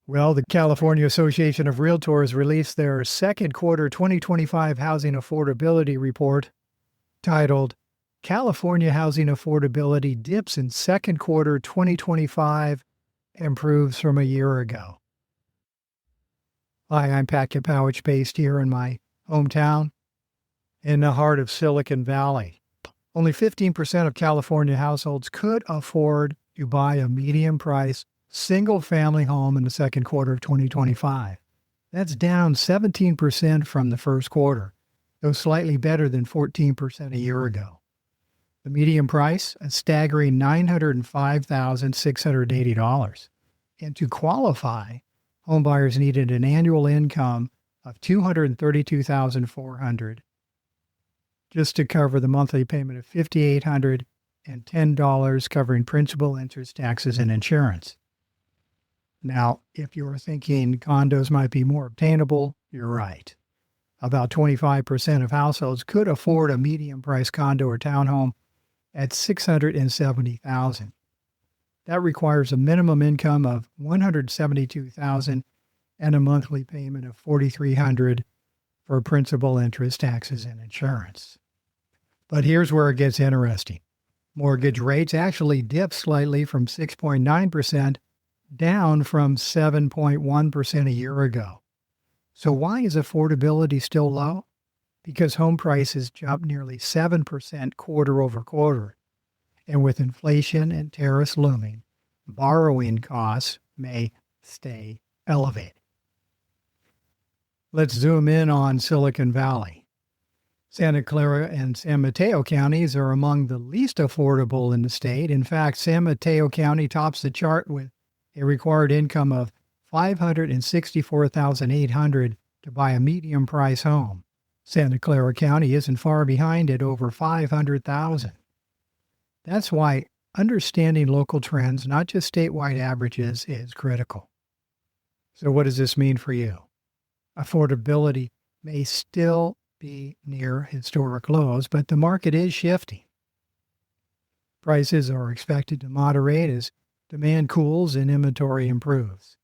Well, the California Association of Realtors released their second quarter 2025 housing affordability report titled California Housing Affordability Dips in Second Quarter 2025, Improves from a Year Ago. Hi, I'm Pat Kapowich, based here in my hometown in the heart of Silicon Valley. Only 15% of California households could afford to buy a medium-price single-family home in the second quarter of 2025. That's down 17% from the first quarter, though slightly better than 14% a year ago. The median price, a staggering $905,680. And to qualify, homebuyers needed an annual income of $232,400 just to cover the monthly payment of $5,810 covering principal, interest, taxes, and insurance. Now, if you're thinking condos might be more obtainable, you're right. About 25% of households could afford a medium-price condo or townhome at $670,000. That requires a minimum income of $172,000 and a monthly payment of $4,300 for principal, interest, taxes, and insurance. But here's where it gets interesting. Mortgage rates actually dipped slightly from 6.9% down from 7.1% a year ago. So why is affordability still low? Because home prices jumped nearly 7% quarter over quarter. And with inflation and tariffs looming, borrowing costs may stay elevated. Let's zoom in on Silicon Valley. Santa Clara and San Mateo counties are among the least affordable in the state. In fact, San Mateo County tops the chart with a required income of $564,800 to buy a medium-price home. Santa Clara County isn't far behind at over $500,000. That's why understanding local trends, not just statewide averages, is critical. So what does this mean for you? Affordability may still be near historic lows, but the market is shifting. Prices are expected to moderate as demand cools and inventory improves.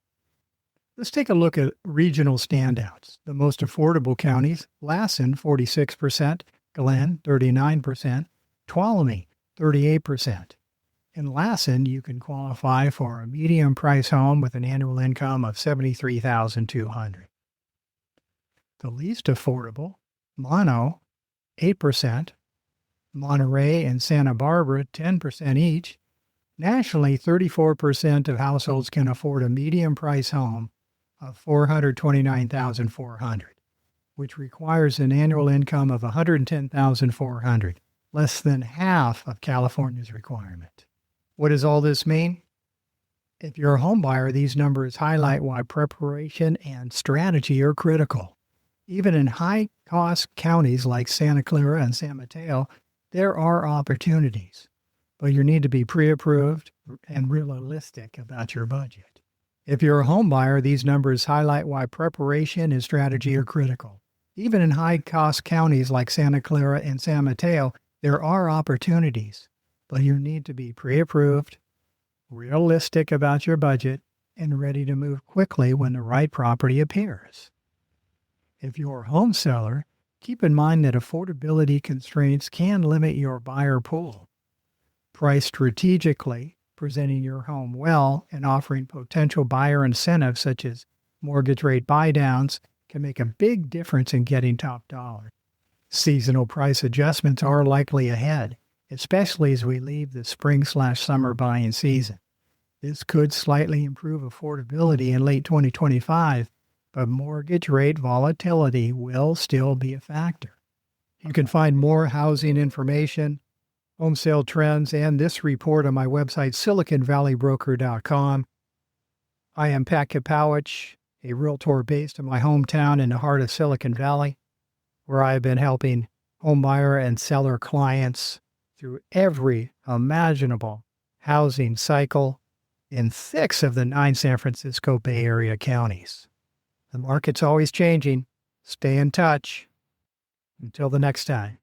Let's take a look at regional standouts. The most affordable counties: Lassen, 46%, Glen, 39%, Tuolumne, 38%. In Lassen, you can qualify for a medium-price home with an annual income of $73,200. The least affordable, Mono, 8%, Monterey and Santa Barbara, 10% each. Nationally, 34% of households can afford a medium-price home of $429,400, which requires an annual income of $110,400, less than half of California's requirement. What does all this mean? If you're a home buyer, these numbers highlight why preparation and strategy are critical. Even in high-cost counties like Santa Clara and San Mateo, there are opportunities. But you need to be pre-approved and realistic about your budget. If you're a home buyer, these numbers highlight why preparation and strategy are critical. Even in high-cost counties like Santa Clara and San Mateo, there are opportunities, but you need to be pre-approved, realistic about your budget, and ready to move quickly when the right property appears. If you're a home seller, keep in mind that affordability constraints can limit your buyer pool. Price strategically, presenting your home well, and offering potential buyer incentives such as mortgage rate buydowns can make a big difference in getting top dollar. Seasonal price adjustments are likely ahead, especially as we leave the spring/summer buying season. This could slightly improve affordability in late 2025, but mortgage rate volatility will still be a factor. You can find more housing information, home sale trends, and this report on my website, siliconvalleybroker.com. I am Pat Kapowich, a realtor based in my hometown in the heart of Silicon Valley, where I have been helping home buyer and seller clients through every imaginable housing cycle in 6 of the 9 San Francisco Bay Area counties. The market's always changing. Stay in touch. Until the next time.